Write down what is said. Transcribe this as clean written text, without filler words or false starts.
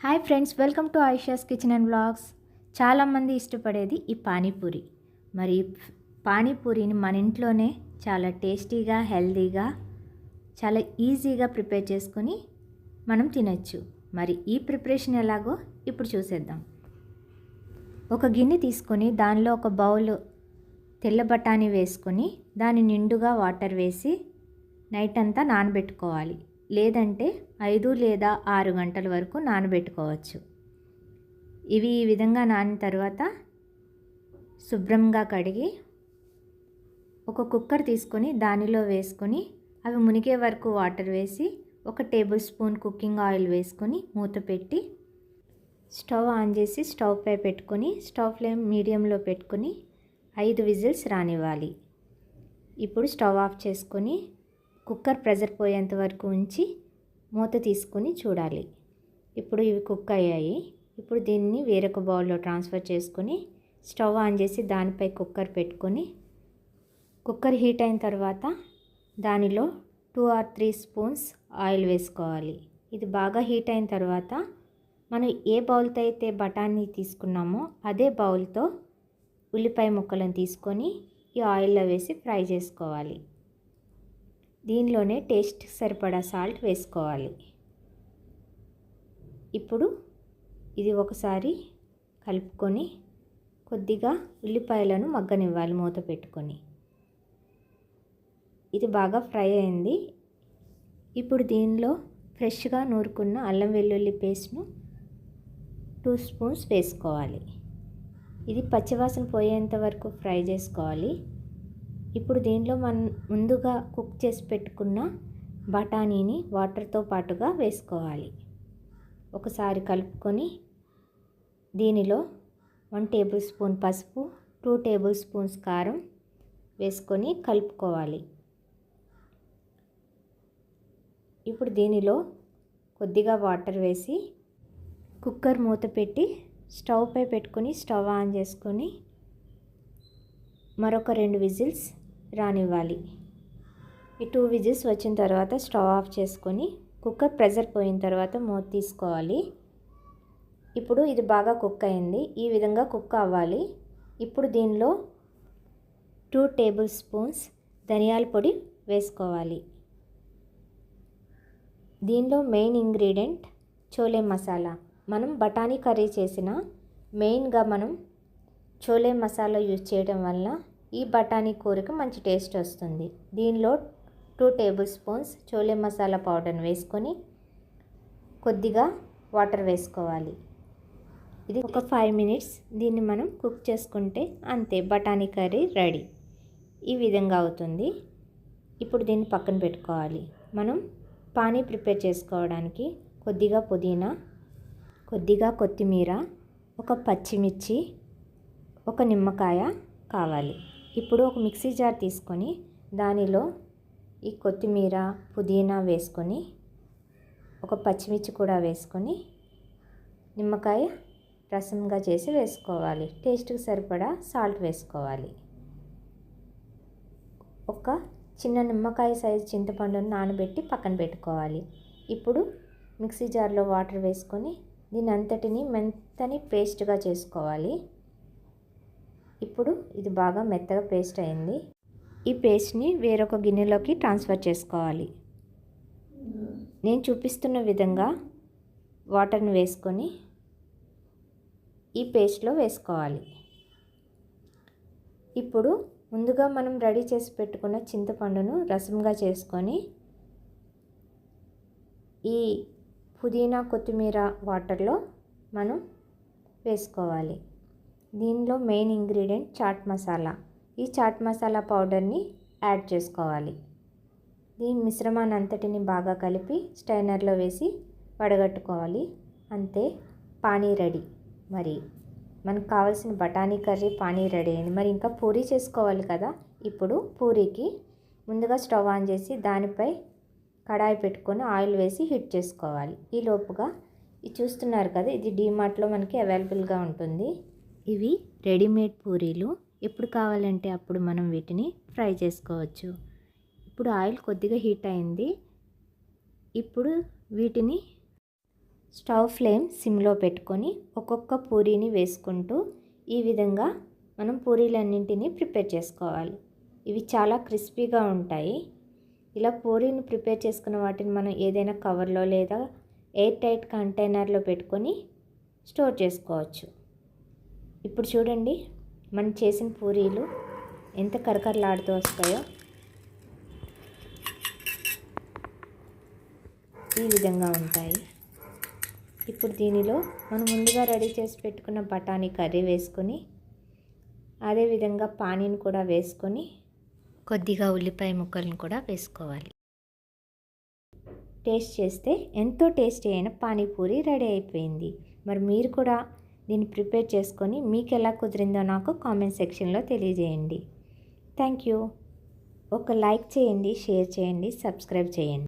Hi friends, welcome to Ayesha's kitchen and vlogs. చాలామంది ఇష్టపడేది ఈ పానీపూరి. మరి పానీపూరిని మన ఇంట్లోనే చాలా టేస్టీగా, హెల్తీగా, చాలా ఈజీగా ప్రిపేర్ చేసుకొని మనం తినచ్చు. మరి ఈ ప్రిపరేషన్ ఎలాగో ఇప్పుడు చూసేద్దాం. ఒక గిన్నె తీసుకొని దానిలో ఒక బౌల్ తెల్ల బఠానీ వేసుకొని దాని నిండుగా వాటర్ వేసి నైట్ అంతా నానబెట్టుకోవాలి. లేదంటే 5 లేదా 6 గంటల వరకు నానబెట్టుకోవచ్చు. ఇవి ఈ విధంగా నానిన తర్వాత శుభ్రంగా కడిగి ఒక కుక్కర్ తీసుకొని దానిలో వేసుకొని అవి మునిగే వరకు వాటర్ వేసి 1 టేబుల్ స్పూన్ కుకింగ్ ఆయిల్ వేసుకొని మూత పెట్టి స్టవ్ ఆన్ చేసి స్టవ్ పై పెట్టుకొని స్టవ్ ఫ్లేమ్ మీడియంలో పెట్టుకొని 5 విజిల్స్ రానివ్వాలి. ఇప్పుడు స్టవ్ ఆఫ్ చేసుకొని కుక్కర్ ప్రెజర్ పోయేంత వరకు ఉంచి మూత తీసుకొని చూడాలి. ఇప్పుడు ఇవి కుక్ అయ్యాయి. ఇప్పుడు దీన్ని వేరొక బౌల్లో ట్రాన్స్ఫర్ చేసుకొని స్టవ్ ఆన్ చేసి దానిపై కుక్కర్ పెట్టుకొని కుక్కర్ హీట్ అయిన తర్వాత దానిలో 2 or 3 స్పూన్స్ ఆయిల్ వేసుకోవాలి. ఇది బాగా హీట్ అయిన తర్వాత మనం ఏ బౌల్తో అయితే బఠానీ తీసుకున్నామో అదే బౌల్తో ఉల్లిపాయ ముక్కలను తీసుకొని ఈ ఆయిల్లో వేసి ఫ్రై చేసుకోవాలి. దీనిలోనే టేస్ట్ సరిపడా సాల్ట్ వేసుకోవాలి. ఇప్పుడు ఇది ఒకసారి కలుపుకొని కొద్దిగా ఉల్లిపాయలను మగ్గనివ్వాలి మూత పెట్టుకొని. ఇది బాగా ఫ్రై అయింది. ఇప్పుడు దీనిలో ఫ్రెష్గా నూరుకున్న అల్లం వెల్లుల్లి పేస్ట్ను 2 స్పూన్స్ వేసుకోవాలి. ఇది పచ్చివాసన పోయేంత వరకు ఫ్రై చేసుకోవాలి. ఇప్పుడు దీనిలో మనం ముందుగా కుక్ చేసి పెట్టుకున్న బఠానీని వాటర్తో పాటుగా వేసుకోవాలి. ఒకసారి కలుపుకొని దీనిలో 1 టేబుల్ స్పూన్ పసుపు, 2 టేబుల్ స్పూన్స్ కారం వేసుకొని కలుపుకోవాలి. ఇప్పుడు దీనిలో కొద్దిగా వాటర్ వేసి కుక్కర్ మూత పెట్టి స్టవ్ పై పెట్టుకొని స్టవ్ ఆన్ చేసుకొని మరొక 2 విజిల్స్ రానివ్వాలి. ఈ 2 విజిల్స్ వచ్చిన తర్వాత స్టవ్ ఆఫ్ చేసుకొని కుక్కర్ ప్రెజర్ పోయిన తర్వాత మూత తీసుకోవాలి. ఇప్పుడు ఇది బాగా కుక్ అయింది. ఈ విధంగా కుక్ అవ్వాలి. ఇప్పుడు దీనిలో 2 టేబుల్ స్పూన్స్ ధనియాల పొడి వేసుకోవాలి. దీనిలో మెయిన్ ఇంగ్రీడియంట్ చోలే మసాలా. మనం బఠానీ కర్రీ చేసిన మెయిన్గా మనం చోలే మసాలా యూజ్ చేయడం వల్ల ఈ బఠానీ కూరకు మంచి టేస్ట్ వస్తుంది. దీనిలో 2 టేబుల్ స్పూన్స్ చోలే మసాలా పౌడర్ని వేసుకొని కొద్దిగా వాటర్ వేసుకోవాలి. ఇది ఒక 5 మినిట్స్ దీన్ని మనం కుక్ చేసుకుంటే అంతే, బఠానీ కర్రీ రెడీ. ఈ విధంగా అవుతుంది. ఇప్పుడు దీన్ని పక్కన పెట్టుకోవాలి. మనం పానీ ప్రిపేర్ చేసుకోవడానికి కొద్దిగా పుదీనా, కొద్దిగా కొత్తిమీర, ఒక పచ్చిమిర్చి, ఒక నిమ్మకాయ కావాలి. ఇప్పుడు ఒక మిక్సీ జార్ తీసుకొని దానిలో ఈ కొత్తిమీర, పుదీనా వేసుకొని ఒక పచ్చిమిర్చి కూడా వేసుకొని నిమ్మకాయ రసంగా చేసి వేసుకోవాలి. టేస్ట్కి సరిపడా సాల్ట్ వేసుకోవాలి. ఒక చిన్న నిమ్మకాయ సైజు చింతపండును నానబెట్టి పక్కన పెట్టుకోవాలి. ఇప్పుడు మిక్సీ జార్లో వాటర్ వేసుకొని దీని అంతటిని మెత్తని పేస్ట్గా చేసుకోవాలి. ఇప్పుడు ఇది బాగా మెత్తగా పేస్ట్ అయింది. ఈ పేస్ట్ని వేరొక గిన్నెలోకి ట్రాన్స్ఫర్ చేసుకోవాలి. నేను చూపిస్తున్న విధంగా వాటర్ని వేసుకొని ఈ పేస్ట్లో వేసుకోవాలి. ఇప్పుడు ముందుగా మనం రెడీ చేసి పెట్టుకున్న చింతపండును రసంగా చేసుకొని ఈ పుదీనా, కొత్తిమీర వాటర్లో మనం వేసుకోవాలి. దీనిలో మెయిన్ ఇంగ్రీడియంట్ చాట్ మసాలా. ఈ చాట్ మసాలా పౌడర్ని యాడ్ చేసుకోవాలి. దీని మిశ్రమాన్ని అంతటిని బాగా కలిపి స్ట్రైనర్లో వేసి వడగట్టుకోవాలి. అంతే, పానీ రెడీ. మరి మనకు కావాల్సిన బఠానీ కర్రీ పానీ రెడీ అయింది. మరి ఇంకా పూరీ చేసుకోవాలి కదా. ఇప్పుడు పూరీకి ముందుగా స్టవ్ ఆన్ చేసి దానిపై కడాయి పెట్టుకొని ఆయిల్ వేసి హీట్ చేసుకోవాలి. ఈ లోపుగా ఇది చూస్తున్నారు కదా, ఇది డీమార్ట్లో మనకి అవైలబుల్గా ఉంటుంది. ఇవి రెడీమేడ్ పూరీలు. ఎప్పుడు కావాలంటే అప్పుడు మనం వీటిని ఫ్రై చేసుకోవచ్చు. ఇప్పుడు ఆయిల్ కొద్దిగా హీట్ అయింది. ఇప్పుడు వీటిని స్టవ్ ఫ్లేమ్ సిమ్లో పెట్టుకొని ఒక్కొక్క పూరీని వేసుకుంటూ ఈ విధంగా మనం పూరీలన్నింటినీ ప్రిపేర్ చేసుకోవాలి. ఇవి చాలా క్రిస్పీగా ఉంటాయి. ఇలా పూరీని ప్రిపేర్ చేసుకున్న వాటిని మనం ఏదైనా కవర్లో లేదా ఎయిర్ టైట్ కంటైనర్లో పెట్టుకొని స్టోర్ చేసుకోవచ్చు. ఇప్పుడు చూడండి, మనం చేసిన పూరీలు ఎంత కరకరలాడుతూ వస్తాయో. ఈ విధంగా ఉంటాయి. ఇప్పుడు దీనిలో మనం ముందుగా రెడీ చేసి పెట్టుకున్న బఠానీ కర్రీ వేసుకొని, అదేవిధంగా పానీని కూడా వేసుకొని, కొద్దిగా ఉల్లిపాయ ముక్కలను కూడా వేసుకోవాలి. టేస్ట్ చేస్తే ఎంతో టేస్టీ అయిన పానీపూరి రెడీ అయిపోయింది. మరి మీరు కూడా దీన్ని ప్రిపేర్ చేసుకొని మీకు ఎలా కుదిరిందో నాకు కామెంట్ సెక్షన్లో తెలియజేయండి. Thank you. ఒక లైక్ చేయండి, షేర్ చేయండి, సబ్స్క్రైబ్ చేయండి.